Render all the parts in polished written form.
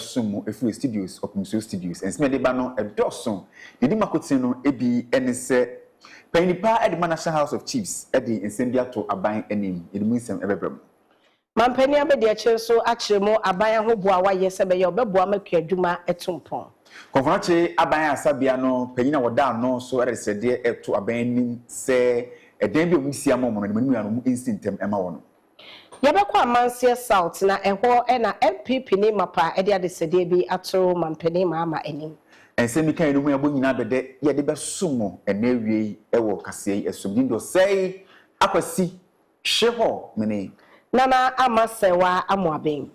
sumu efiri studios opumso studios ensme de ba no edoso didi makotin no ebi enese panipa edema National House of Chiefs edi ensembia to aban enim edimu nsem ebebrem mampani abedi ache so achiremo aban ho boa waye sebe ye obeboa makua adwuma etumpon konfanache aban asabia no panyina woda no so eresede eto aban enim se eden bi omusia mo no manu anu instintem ema wono yabekwa amansie south na eho na MPP ni mapa ede adesede bi ato mampani ma enim ensemi kan enu abo nyina bede ye de besumo enawie ewo kase esumdi ndo sei akwasi hyeho mene nana amasewa amoaben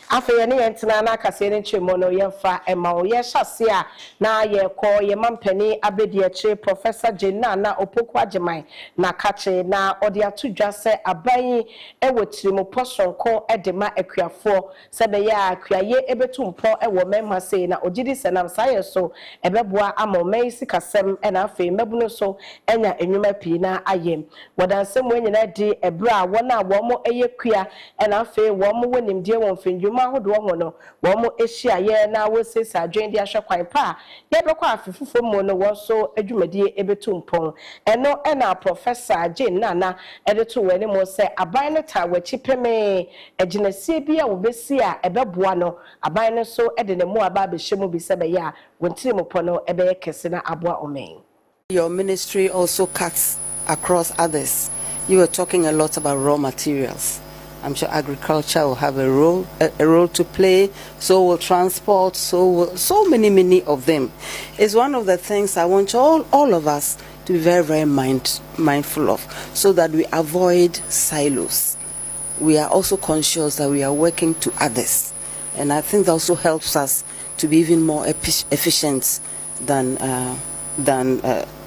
afeye ne yentena na kase ne chemo no yemfa ema o ye hyase a na ye ko ye mampani abedi achi Professor Jenna na opoku ageman na kache na odi atudwa se aban ewotiri posonko edema akuafo sebe ya akuaye ebetumpo ewo memma sei na ogidi senam saye so ebeboa amomai sikasem ena afi mebuno so enya enwuma pi na ayem wodansem wenyina di ebra wona womo eyekua ena afi womo wonimdie wonfindwuma hodo hono womo ehia ye na wosesa adwen di ahwekwan pa ye bekwa afifufo mu no wo so adwumadie ebetumpon eno ena Professor Jenna na edeto weni mo se aban ne ta wachi peme aginasie bia wo besi a ebeboa no aban ne so ede ne mu aba behemu bi se be ya wontiri mo pono ebe kese na aboa omen. Your ministry also cuts across others. You were talking a lot about raw materials. I'm sure agriculture will have a role to play. So will transport. So many of them. It's one of the things I want all of us to be very mindful of, so that we avoid silos. We are also conscious that we are working to others, and I think that also helps us to be even more efficient than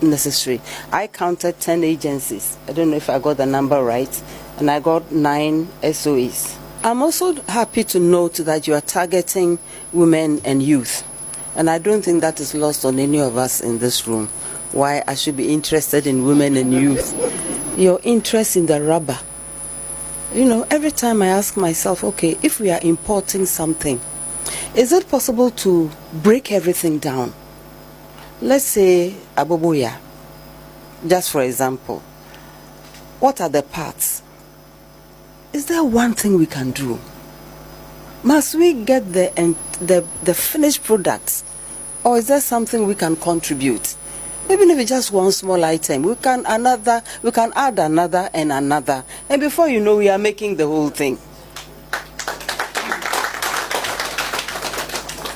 necessary. I counted 10 agencies. I don't know if I got the number right, and I got 9 SOEs. I'm also happy to note that you are targeting women and youth, and I don't think that is lost on any of us in this room. Why I should be interested in women and youth. Your interest in the rubber. You know, every time I ask myself, okay, if we are importing something, is it possible to break everything down? Let's say aboboya, just for example. What are the parts? Is there one thing we can do? Must we get the finished products, or is there something we can contribute? Even if it's just one small item, we can add another and another, and before you know, we are making the whole thing.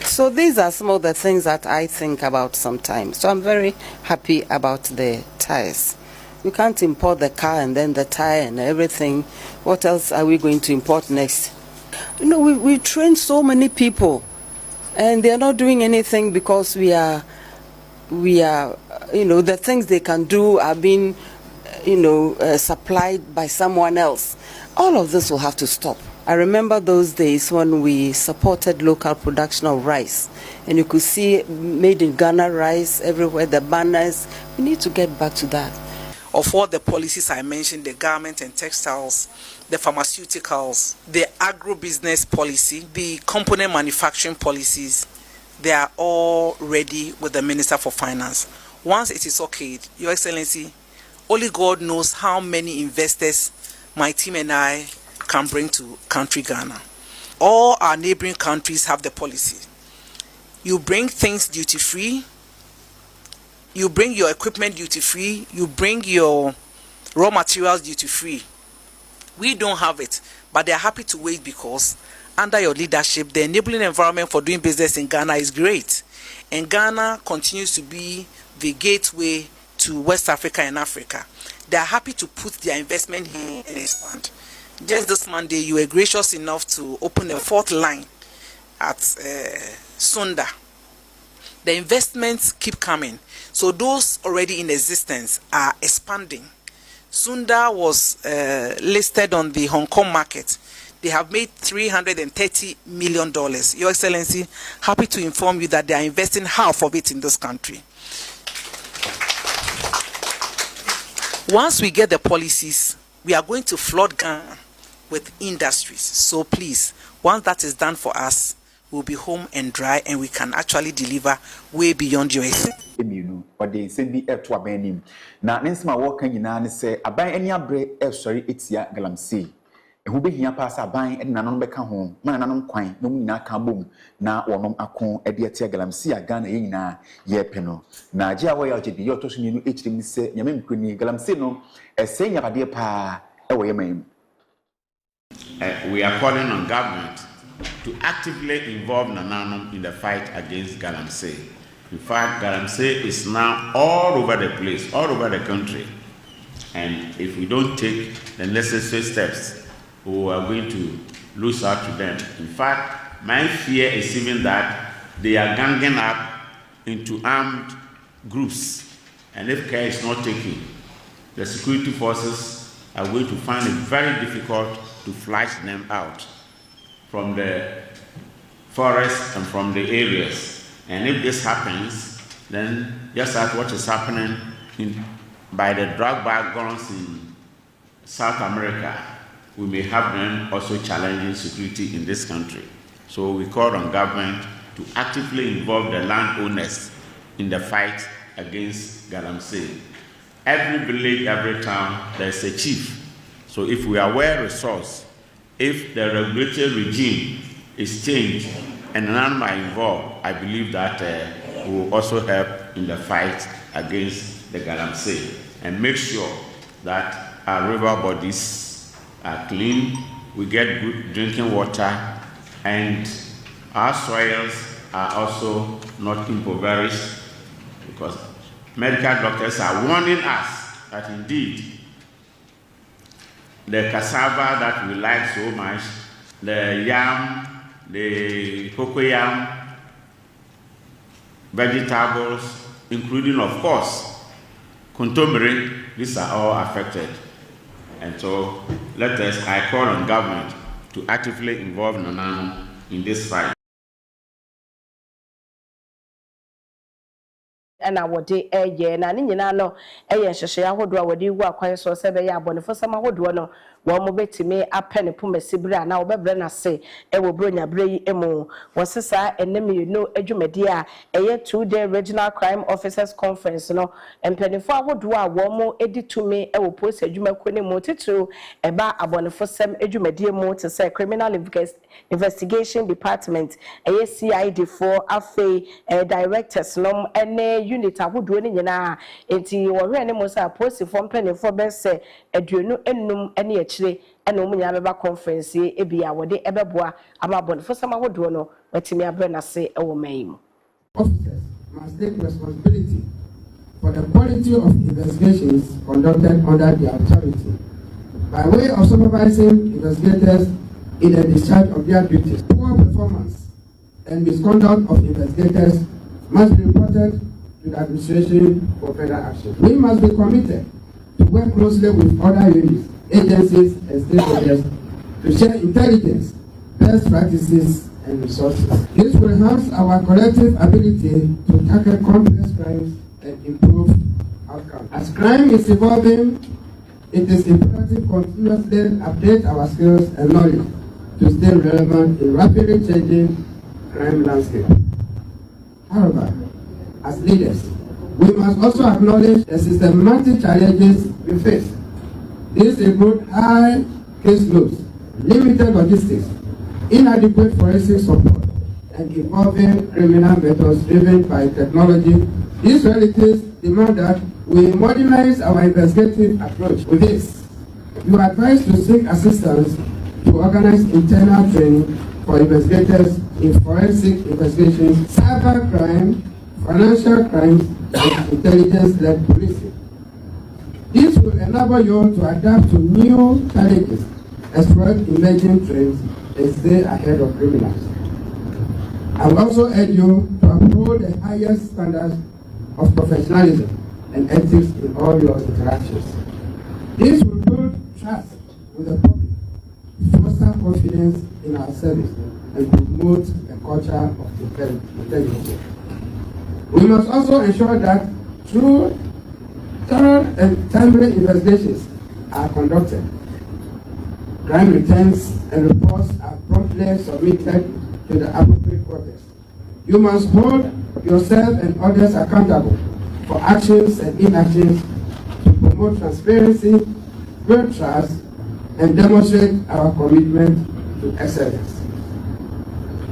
So these are some of the things that I think about sometimes. So I'm very happy about the tires. We can't import the car and then the tire and everything. What else are we going to import next? You know, we train so many people, and they are not doing anything because we are, you know, the things they can do are being, supplied by someone else. All of this will have to stop. I remember those days when we supported local production of rice, and you could see made in Ghana rice everywhere, the banners. We need to get back to that. Of all the policies I mentioned, the garment and textiles, the pharmaceuticals, the agro-business policy, the component manufacturing policies, they are all ready with the Minister for Finance. Once it is okay, Your Excellency, only God knows how many investors my team and I can bring to country Ghana. All our neighboring countries have the policy. You bring things duty-free, you bring your equipment duty-free, you bring your raw materials duty-free. We don't have it, but they are happy to wait because under your leadership, the enabling environment for doing business in Ghana is great. And Ghana continues to be the gateway to West Africa and Africa. They are happy to put their investment here and expand. Just this Monday, you were gracious enough to open a 4th line at Sunda. The investments keep coming. So those already in existence are expanding. Sunda was listed on the Hong Kong market. They have made $330 million. Your Excellency, happy to inform you that they are investing half of it in this country. Once we get the policies, we are going to flood Ghana with industries. So please, Once that is done for us, we'll be home and dry, and we can actually deliver way beyond your emienu ode nsem bi eto abanim na nensema wo kan nyina ne se aban ani abre esori etia galamsey ehu behia pass aban ede nanom beka ho mana nanom kwan no mu nyina ka bom na wonom akon ede etia galamsey aga na ye nyina ye pe no na je awo ya ogede ye otoso nyinu echirim ni se nyame mkroni galamsey no ese nyabade pa ewo ye man. We are calling on government to actively involve Nananum in the fight against galamsey. In fact, galamsey is now all over the place, all over the country. And if we don't take the necessary steps, we are going to lose out to them. In fact, my fear is even that they are ganging up into armed groups. And if care is not taken, the security forces are going to find it very difficult to flush them out from the forest and from the areas. And if this happens, then just like what is happening by the drug barons in South America, we may have them also challenging security in this country. So we call on government to actively involve the landowners in the fight against galamsey. Every village, every town, there's a chief. So if we are well resourced, if the regulatory regime is changed and none are involved, I believe that we will also help in the fight against the galamsey and make sure that our river bodies are clean, we get good drinking water, and our soils are also not impoverished, because medical doctors are warning us that indeed the cassava that we like so much, the yam, the cocoyam, vegetables, including, of course, contumely, these are all affected. And so I call on government to actively involve Nananum in this fight. And our day a year, and in no, a share would do our dear work, I saw 7 years, but for some would one. One mobile to me a penny pume sibra now bebrana say e will bring a bray emo was sister and name you know edumedia a year 2-day regional crime officers conference no and penny forward do a warm edit to me I will post a juma queen motitu a bar abon for some edumedia mo to say criminal investigation department a CID for a directors nom and a unit I would do any na enti or any most post from penny for best say a duno enum any and Omunya conference, Ebia, what they ever boa, Amabon for some would no, but me a brand say, oh, maim. Officers must take responsibility for the quality of investigations conducted under their authority by way of supervising investigators in the discharge of their duties. Poor performance and misconduct of investigators must be reported to the administration for further action. We must be committed to work closely with other units, agencies and stakeholders to share intelligence, best practices and resources. This will enhance our collective ability to tackle complex crimes and improve outcomes. As crime is evolving, it is imperative to continuously update our skills and knowledge to stay relevant in rapidly changing crime landscape. However, as leaders, we must also acknowledge the systematic challenges we face. These include high case loads, limited logistics, inadequate forensic support, and evolving criminal methods driven by technology. These realities demand that we modernize our investigative approach. With this, you are advised to seek assistance to organize internal training for investigators in forensic investigations, cybercrime, financial crimes, and intelligence-led policing. This will enable you to adapt to new challenges, exploit emerging trends, and stay ahead of criminals. I will also urge you to uphold the highest standards of professionalism and ethics in all your interactions. This will build trust with the public, foster confidence in our service, and promote a culture of integrity. We must also ensure that through thorough and timely investigations are conducted, crime returns and reports are promptly submitted to the appropriate quarters. You must hold yourself and others accountable for actions and inactions to promote transparency, build trust, and demonstrate our commitment to excellence.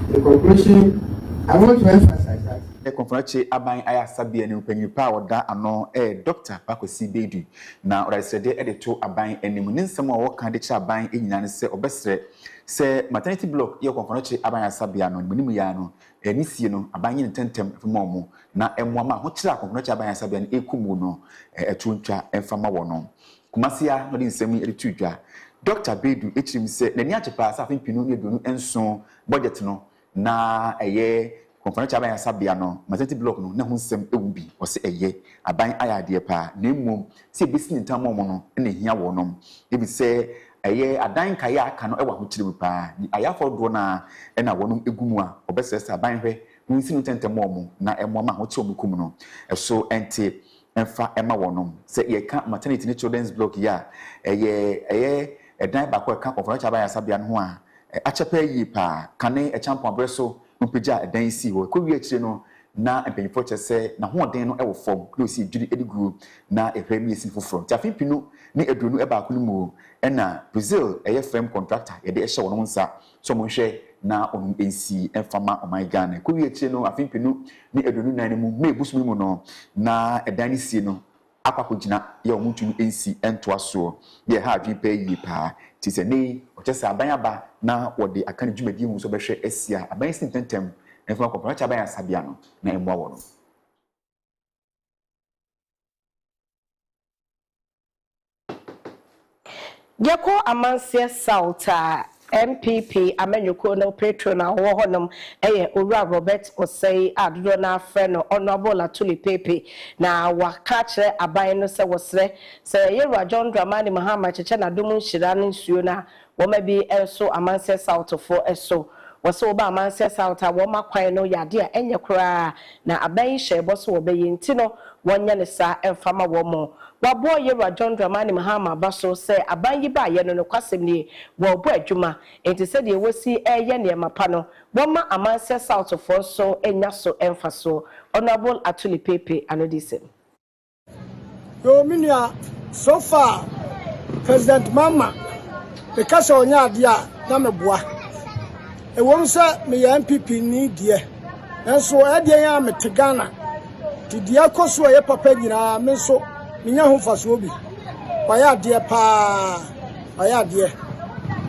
In conclusion, I want to emphasize that Konfrache aban aya sabia ne mpanyipa oda ano Dr. Bakosi Bedu na oraisede edeto aban anim ne nsem a woka de cha aban enyina ne se obesre se maternity block ye konfrache aban asabia no nimu ya no nisie no aban yin tentem femo na emwama ho kira konfrache aban asabia ne ekumu no etuntwa emfama wono kumasia no de nsem edetu dwa Dr. Bedu echirim se nani achepa asafin pinu ne donu enso budget no na konfrancia aban asabia no maternity block no na ho nsem ewubi o se aban ayade pa na mmom se besi ntamo mo no na hia wo no ebi se adan kaya aka no ewa ho kire pa ni ayafo do na na wonom egumu a obesese aban hwe no nsi no tentamo mo na emoma ho che omukum no so ente emfa ema wonom se ye ka maternity ne children's block ya dan ba ko ka konfrancia aban asabia no ho a achepa yi pa kane champion breso mpija edan si ho ko wi akire no na empenfo chese na ho den no e wo fom no si dwiri edigu na ehwe mi esi foforo tafipinu ni edunu e ba ko no mu na Brazil frame contractor ye de ehye wono nsa so mo hwe na onum ensi enfama o my Ghana ko wi akire no afipinu ni edunu nan mu me busumi mu no na edan si no akwakodina ye omuntunu ensi entoa so ye ha adwi pa yi pa ti se ni o chese aban aba na wode akane dwumadi mu so behwe asia aban sin tentem enfo akopra cha aban asabia no na emwa wo no Yako amanse Sauta MPP amenyuko no petro na wo honom Owura Robert Osei adodo na afre no Honorable Atuli Pepe na waka kire aban no se wosre se Yerwa John Dramani Mahama cheche na dum nhira no nsuo na wo ma bi eso amanse South fo eso wose oba amanse South a wo makwan no yade a enye kura na aban hye boso wo be yinti no wonya ne sa emfama wo mo wabo Yerwa John Dramani Mahama baso se aban yi ba ye no kwasem ni wo bo adwuma enti se de wosi eye ne mapa no wo ma amanse South fo so enya so emfaso Honorable Atuli Pepe anodisen yo minia so far President Mama the kasa onya ade a na meboa e won se me ya MPP ni die enso e de ya metegana ti dia koso ye papa nyina me so minya ho faso obi waya ade pa waya ade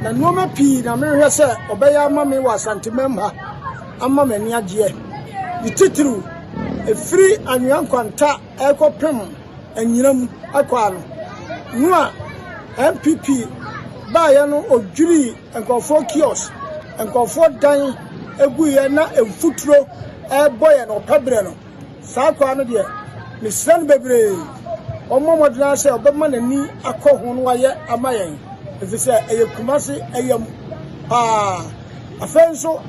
na nuoma pi na me hwe se obeya ama me wa santemam ha ama me ni ade ni titru e free anwan kwanta e kopem anyinam akwa no nu a MPP ba ya no odwiri enkofo kios enkofo dan eguye na emfuturo e boye no pabre no sa kwa no de ni sen bebre omo modna se obema nani akọ ho no waye amayen efise eyekumase eyam afenso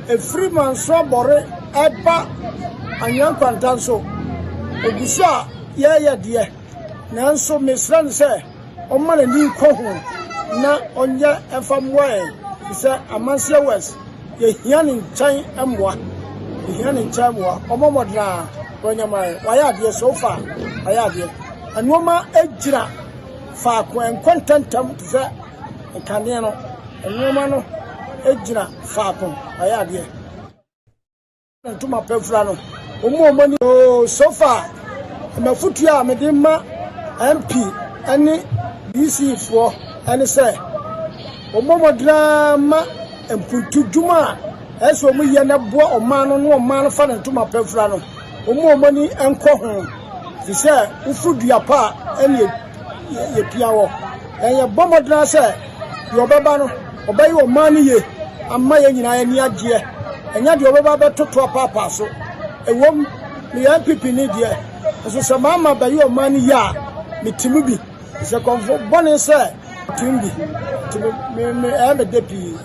e free man so bore eba anyan kwanta so ogusu a ye de nanso mesran se omo nani kọ ho na onye efamwae se amanse west ye hiani nchan amwa ye hiani nchan amwa omomodra wanyamai waya de so far waya de anoma ejira fa kwen contentam se kane no anoma no ejira fa pon waya de ntuma pefra no omomoni so far mafutu a medima MP ani DC for ani say omomo drama empuntu djuma eso mu ye na bo omano no omano fa ntuma pefra no omomo ni enko ho fi say ufudua pa ani ye piawo enye bomo dra say yo beba no obayi omano ye amma ye nyina ye ni agye enya de obeba betoto papa so ewom ni MPP ni de eso se mama bayi omano ya mitimu bi se konfo bone say timbi me me depi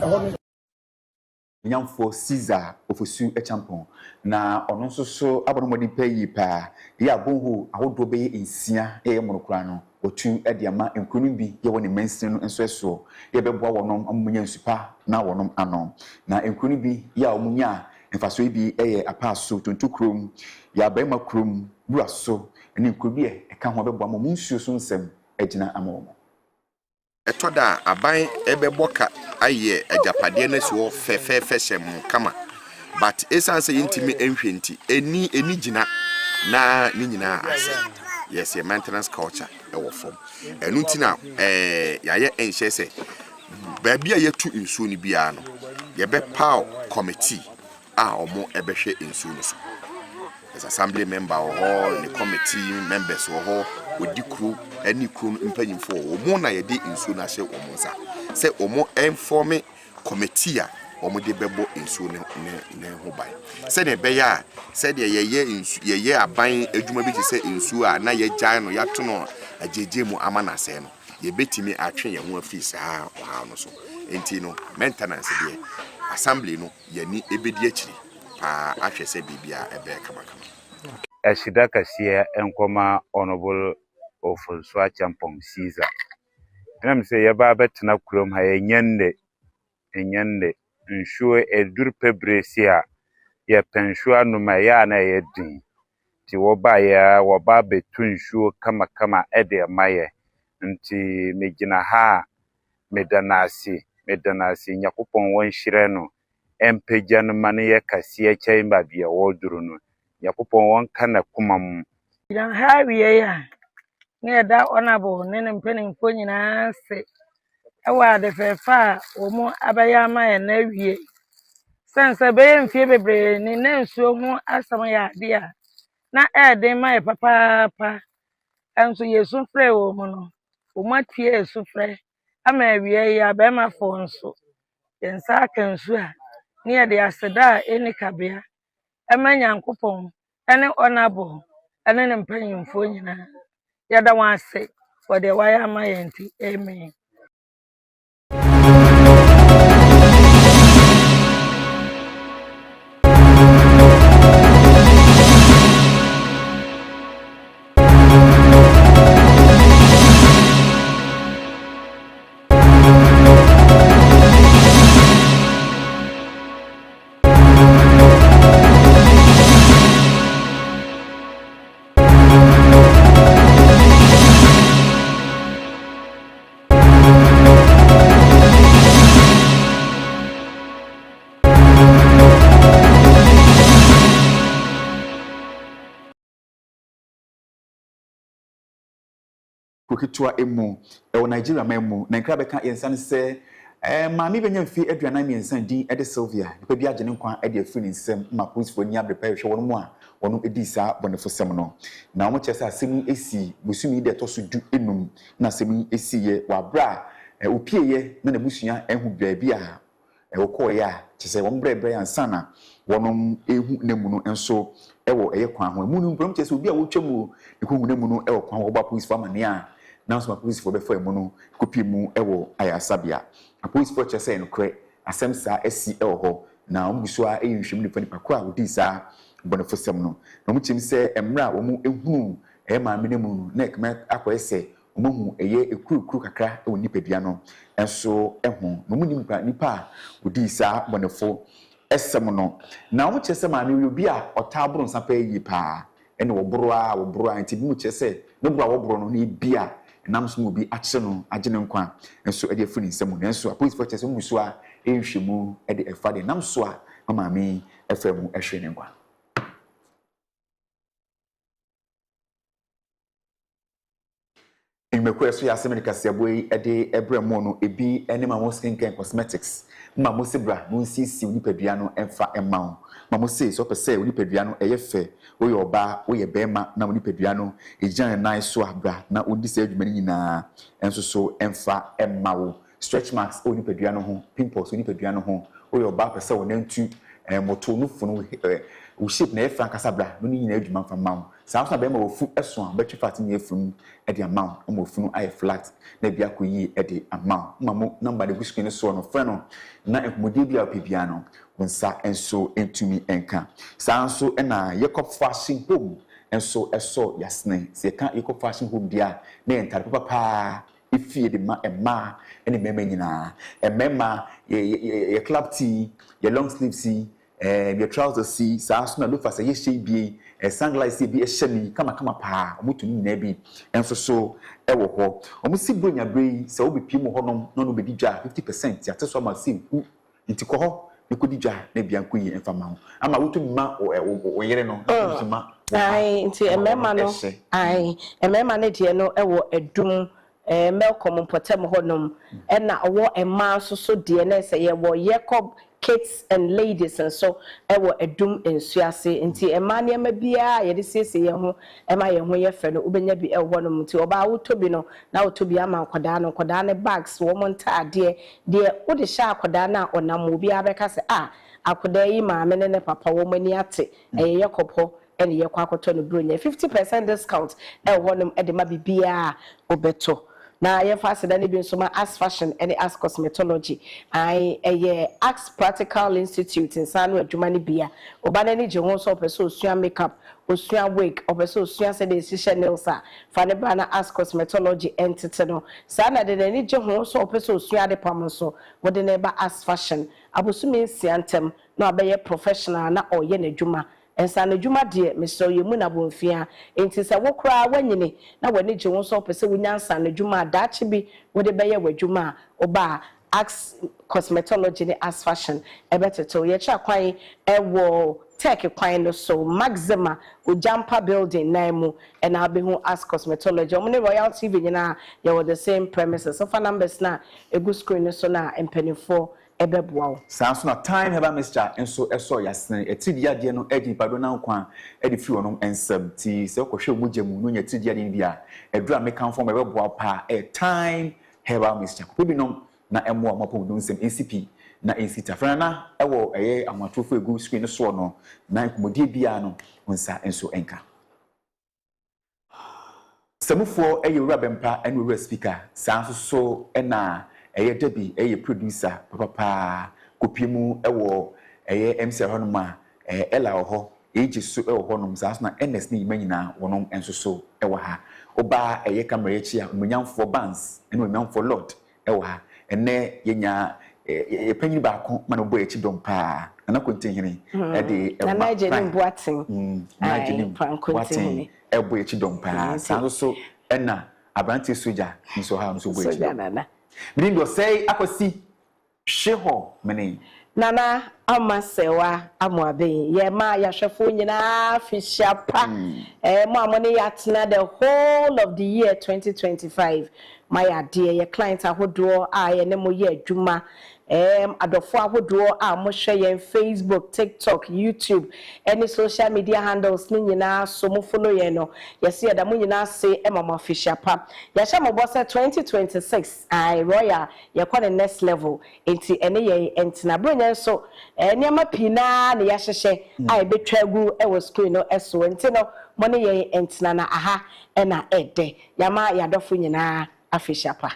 nyamfo Caesar ofosu echampon na ono nso so abonomodi payi pa ya bonhu ahodo be nsia monokura no otu de ama nkunu bi ye woni mensin no nso eso ye beboa wonom amunya nsupa na wonom ano na nkunu bi ya omunya mfaso bi apaso tontukrom ya baima krom buraso ne nkuru bi eka ho beboa mo nsuo so nsem agina amomo etoda aban ebeboka aye ajapade na so fefefe hyem kama but esanse yintimi enhwenti eni gina na ni nyina ase yes your maintenance culture ewo form enu ntina yaye enhye se baabia yetu nsuo ni bia no ye be power committee a omo ebehwe nsuo no so as assembly member or the committee members or odi kru ani kru mpanyimfo omo na ye de nsuo na hye omo nsa se omo inform committee a omo de bebo nsuo ne ho ban se ne be ya se de ye aban adwuma bi se nsuo a na ye gyan no ya to no ajeje mu amana se no ye betimi atwe ye ho afisi ha no so enti no maintenance de assembly no ye ni ebedi akiri pa ahwese bibia ebe kamakama ashida kasiya enkoma honorable ofonso achampong Caesar nam se yaba betena kurom ha enyende nsuo edur pebresia ye pensho anuma ya na yedin ti woba ya woba betu nsuo kama ede maye nti megina ha medanasi nyakopon won hire no empeja no mane ye kasiya chemba bia woduru no yakopon won kana kumam yan hawiye ya ne da onabo ne mpenimfo nyina se ewa de fefa omo abaya ma ya na wie sense be mfie bebre ni na nsuo ho asam ya de a na ede ma ya papa enso yesu frɛ wo mo no omo tie yesu frɛ ama wie ya be ma fo nso yensa kan su a ne de aseda eni kabea ema nyankopon ene onabo ene ne mpanyimfo nyina yada wanse for the wire ma yenti amen. kokitwa emu ewo Nigeria memu na nkra beka yensan se maami benya mfi aduana miensan din ede Sylvia nipa bi agene nkwa ede afiri nsem ma police fo ni abrepa hwe wono mu a wono edi sa bonefo sem no na omo chese asem esi busumi de to so du enum na asem esi ye wa bra opieye na busua ehu baabi a wokoye a chese won brebre ansana wono ehu nemu no enso ewo eye kwan ho mu no mprom chese obi a wotwam ehu nemu no ewo kwan ho ba police fo amane a now some police for before mu kopi mu ewo ayasabia a police for chese no kre asem sa esi ewo ho na ombuso a ehwehwem nipa nipa ko a odi sa bonefo sem no na mu chim se emra wo mu ehunu ma me nemu na ekme akoyese omohu eye ekurukuru kakra ewo nipa bia no enso ehu no mu nipa odi sa bonefo esem no na mu chese ma me obi a otabro nsa yi pa ene wo boro a nti mu chese no bro a wo boro no na bia nam so mu bi ache no agene nkwa enso ede afuni nsem no enso police for chese mu so a ehwemu ede efade nam so a mama mi efemu ehwe ne nkwa imekwe so ya semedika siaboi ede ebremo no ebi ene ma skin care cosmetics ma mo sebra mo nsisi onipadua no emfa emma ma mo se so pese onipadua no eyefe wo ye oba wo ye bema na onipadua no ejan nine so abra na odi se adwuma nyina enso so emfa emma wo stretch marks onipadua no ho pimples onipadua no ho wo ye oba pese wo nantu moto no funu wo shape na efa kasabra no nyina adwuma fa ma saa so na be ma ofu eso a betwe fat ne efum e de amount ma ofu no aye flat na bia koyi e de amount ma mo number de screen so no fa no na enkomode bia opebia no wonsa enso entumi enka saa so na Jacob Fashion Home enso eso yasne se ka Jacob Fashion Home dia na entare papa ifie de ma ema ene mema nyina emema ye club tee ye long sleeve tee your trousers see saa so na lo fa say ye shey bie sunglasses bi ehye kama pa omutu ni na bi enso so ewo ho omusi bronya brei se obepi mu honom no no bedi dwa 50% ya teso ma sim nti ko ho ne kodi dwa na bia nkoyi enfama ho ama wotu ma o yere no ma ai nti emema no ai emema ne de no ewo edum Melcom Potem Honum and now a man so dear say Jacob kids and ladies and so a doom in Suase into a man ya mabia ye say ho am I a friend ubenya be a one to about Tobino now to be a man Kodana bags woman ta dear what the shark Kodana or Namubia because I could ma men papa woman yate a Jacob and ye quacoton brunya 50% discount one at the mabia obeto. Na ye fast than be so as fashion any as cosmetology I Axe Practical Institute in San Jumani Bia Obanani John so person sua makeup osua wig obeso sua se de shisha nailsa fane bana as cosmetology entity no sana de ni John so person sua de pam so wode na ba as fashion abosumi siantem na abaye professional na oye na dwuma ensa na dwuma de meso ye mu na bonfia enti se wokra wanyine na wani je won so pese wonyansa na dwuma daache bi wode beye wadwuma oba ax cosmetology ni as fashion ebeteto ye cha kwan ewo tech kwan no so maxima ojampa building na mu and abehu as cosmetology omne Royal TV nyina ye were the same premises so for numbers na egu screen so na empenifo ebeboa sanso na time heba mixture enso eso yasne etidia de no edi pado na nkwa edi fi wonom ensam ti se ko hwe mugyamu no nya tidia de bia edura mekan form ebeboa pa time heba mixture ko binom na emo amapo dun nsem NCP na ensita frana na ewo eye amatofo egu screen so no na nkomodie bia no nsa enso enka samufo eye wura bempa ene wura speaker sanso so ena eye Debbie eye producer papa kopiemu ewo eye MC honoma ela ho eji so ewo honom saa na NS ni manyina wonom enso so ewo ha oba eye camera echi a munyamfo bands ene munyamfo lord ewo ha ene yenya ye panyi ba ko mana bo echi dom pa na kontinhene e de na naje ni boatin naje ni boatin e bo echi dom pa saa so ena abranti soja nso ha nso bo echi dom Mini do say akosi hweho mene nana amasewa amoabe ye ma ya hwefo nyina fishapa mo amone ya tena the whole of the year 2025 my dear your client ahodo ye ne mo ye adwuma adofo ahodo mo hwe ye Facebook, TikTok, YouTube, any social media handles ni nyina so mo follow ye no yes ye da mo nyina se mama fishapa ya sha mo boss 2026 royal ye kwa the next level enti ene ye entina bronya so niama pina na ya hyehye betwagu ewo screen no eso enti no mo ne ye entina na aha na ede yama ya dofo nyina afishapa